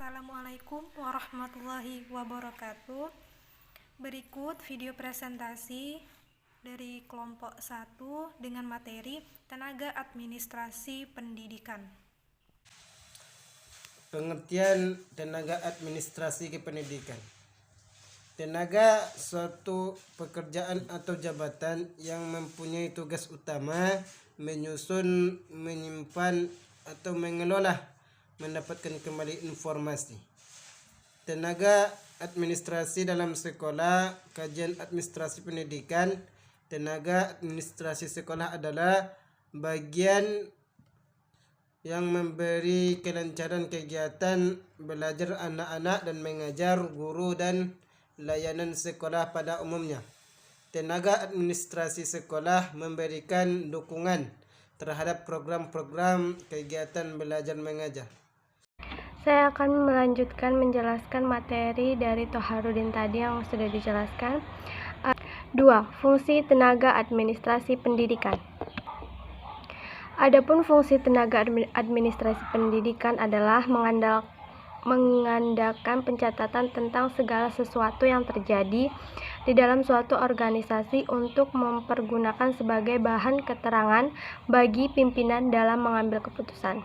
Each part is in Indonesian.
Assalamualaikum warahmatullahi wabarakatuh. Berikut video presentasi dari kelompok 1 dengan materi Tenaga Administrasi Pendidikan. Pengertian tenaga administrasi kependidikan. Tenaga suatu pekerjaan atau jabatan yang mempunyai tugas utama menyusun, menyimpan, atau mengelola, mendapatkan kembali informasi. Tenaga administrasi dalam sekolah, kajian administrasi pendidikan. Tenaga administrasi sekolah adalah bagian yang memberi kelancaran kegiatan belajar anak-anak dan mengajar guru dan layanan sekolah pada umumnya. Tenaga administrasi sekolah memberikan dukungan terhadap program-program kegiatan belajar mengajar. Saya akan melanjutkan menjelaskan materi dari Toharudin tadi yang sudah dijelaskan. 2. Fungsi tenaga administrasi pendidikan. Adapun fungsi tenaga administrasi pendidikan adalah mengandalkan pencatatan tentang segala sesuatu yang terjadi di dalam suatu organisasi untuk mempergunakan sebagai bahan keterangan bagi pimpinan dalam mengambil keputusan.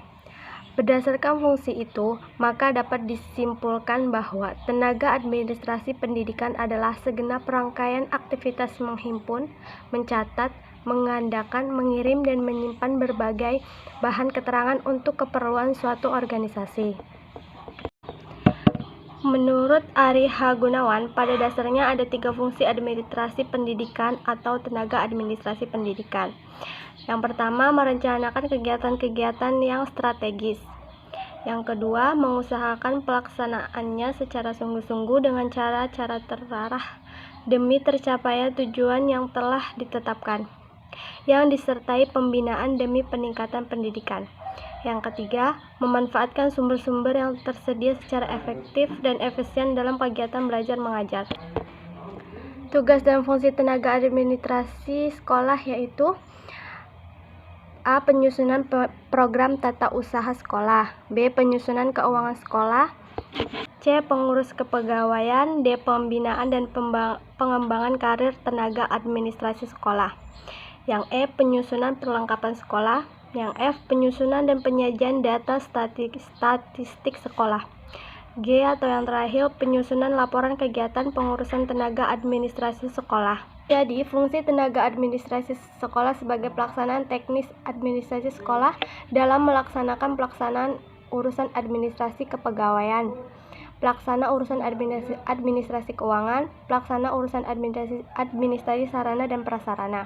Berdasarkan fungsi itu, maka dapat disimpulkan bahwa tenaga administrasi pendidikan adalah segenap rangkaian aktivitas menghimpun, mencatat, mengandalkan, mengirim, dan menyimpan berbagai bahan keterangan untuk keperluan suatu organisasi. Menurut Ari H. Gunawan, pada dasarnya ada 3 fungsi administrasi pendidikan atau tenaga administrasi pendidikan. Yang pertama, merencanakan kegiatan-kegiatan yang strategis. Yang kedua, mengusahakan pelaksanaannya secara sungguh-sungguh dengan cara-cara terarah demi tercapainya tujuan yang telah ditetapkan, yang disertai pembinaan demi peningkatan pendidikan. Yang ketiga, memanfaatkan sumber-sumber yang tersedia secara efektif dan efisien dalam kegiatan belajar mengajar. Tugas dan fungsi tenaga administrasi sekolah yaitu: A. Penyusunan program tata usaha sekolah. B. Penyusunan keuangan sekolah. C. Pengurus kepegawaian. D. Pembinaan dan pengembangan karir tenaga administrasi sekolah. Yang E. Penyusunan perlengkapan sekolah. Yang F. Penyusunan dan penyajian data statistik sekolah. G. Atau yang terakhir, penyusunan laporan kegiatan pengurusan tenaga administrasi sekolah. Jadi, fungsi tenaga administrasi sekolah sebagai pelaksanaan teknis administrasi sekolah dalam melaksanakan pelaksanaan urusan administrasi kepegawaian, pelaksana urusan administrasi keuangan, pelaksana urusan administrasi sarana dan prasarana,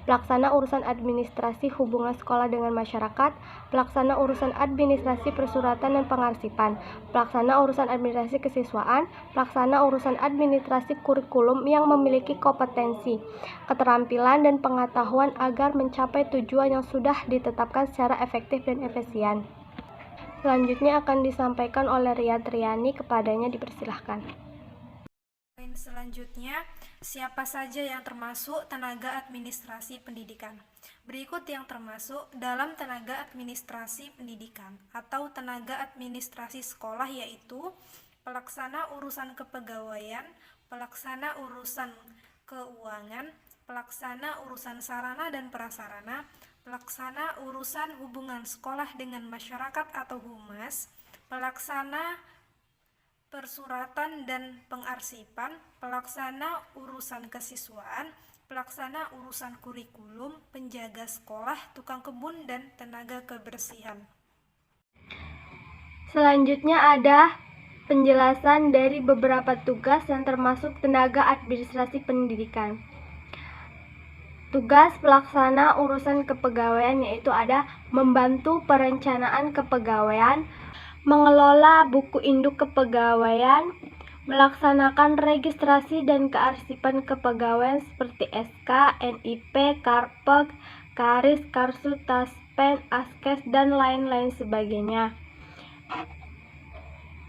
pelaksana urusan administrasi hubungan sekolah dengan masyarakat, pelaksana urusan administrasi persuratan dan pengarsipan, pelaksana urusan administrasi kesiswaan, pelaksana urusan administrasi kurikulum yang memiliki kompetensi, keterampilan, dan pengetahuan agar mencapai tujuan yang sudah ditetapkan secara efektif dan efisien. Selanjutnya akan disampaikan oleh Riyad Riyani, kepadanya dipersilahkan. Selanjutnya, siapa saja yang termasuk tenaga administrasi pendidikan? Berikut yang termasuk dalam tenaga administrasi pendidikan atau tenaga administrasi sekolah yaitu pelaksana urusan kepegawaian, pelaksana urusan keuangan, pelaksana urusan sarana dan prasarana, pelaksana urusan hubungan sekolah dengan masyarakat atau humas, pelaksana persuratan dan pengarsipan, pelaksana urusan kesiswaan, pelaksana urusan kurikulum, penjaga sekolah, tukang kebun, dan tenaga kebersihan. Selanjutnya ada penjelasan dari beberapa tugas yang termasuk tenaga administrasi pendidikan. Tugas pelaksana urusan kepegawaian yaitu ada membantu perencanaan kepegawaian, mengelola buku induk kepegawaian, melaksanakan registrasi dan kearsipan kepegawaian seperti SK, NIP, Karpeg, Karis, Karsu, Taspen, Askes, dan lain-lain sebagainya.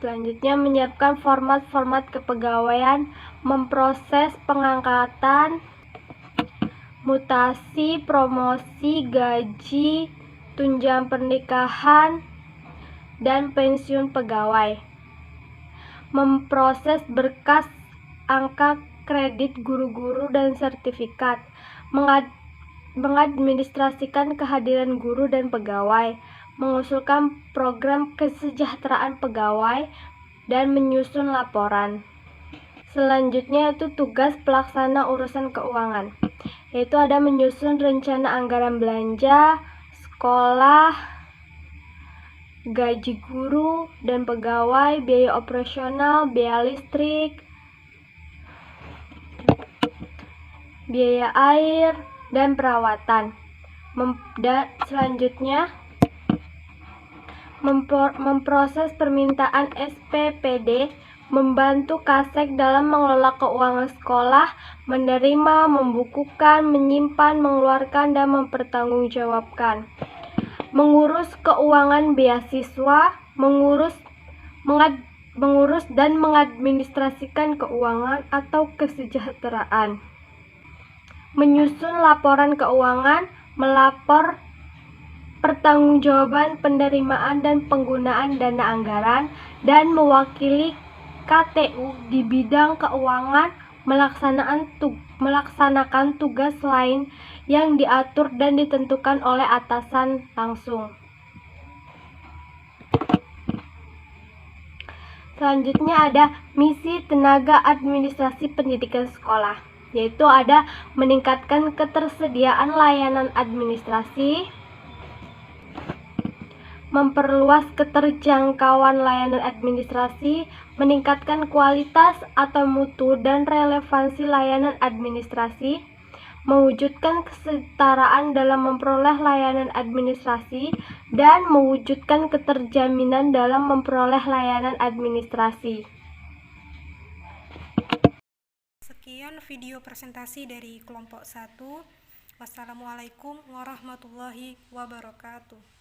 Selanjutnya menyiapkan format-format kepegawaian, memproses pengangkatan, mutasi, promosi, gaji, tunjangan pernikahan, dan pensiun pegawai. memproses berkas angka kredit guru-guru dan sertifikat, mengadministrasikan kehadiran guru dan pegawai, mengusulkan program kesejahteraan pegawai, dan menyusun laporan. Selanjutnya itu tugas pelaksana urusan keuangan, yaitu ada menyusun rencana anggaran belanja, sekolah, gaji guru dan pegawai, biaya operasional, biaya listrik, biaya air, dan perawatan. Selanjutnya, memproses permintaan SPPD, membantu Kasek dalam mengelola keuangan sekolah, menerima, membukukan, menyimpan, mengeluarkan, dan mempertanggungjawabkan. Mengurus keuangan beasiswa, mengurus dan mengadministrasikan keuangan atau kesejahteraan. Menyusun laporan keuangan, melapor pertanggungjawaban penerimaan dan penggunaan dana anggaran, dan mewakili KTU di bidang keuangan melaksanakan tugas lain yang diatur dan ditentukan oleh atasan langsung. Selanjutnya ada misi tenaga administrasi pendidikan sekolah, yaitu ada meningkatkan ketersediaan layanan administrasi, memperluas keterjangkauan layanan administrasi, meningkatkan kualitas atau mutu dan relevansi layanan administrasi, mewujudkan kesetaraan dalam memperoleh layanan administrasi, dan mewujudkan keterjaminan dalam memperoleh layanan administrasi. Sekian video presentasi dari kelompok 1. Wassalamualaikum warahmatullahi wabarakatuh.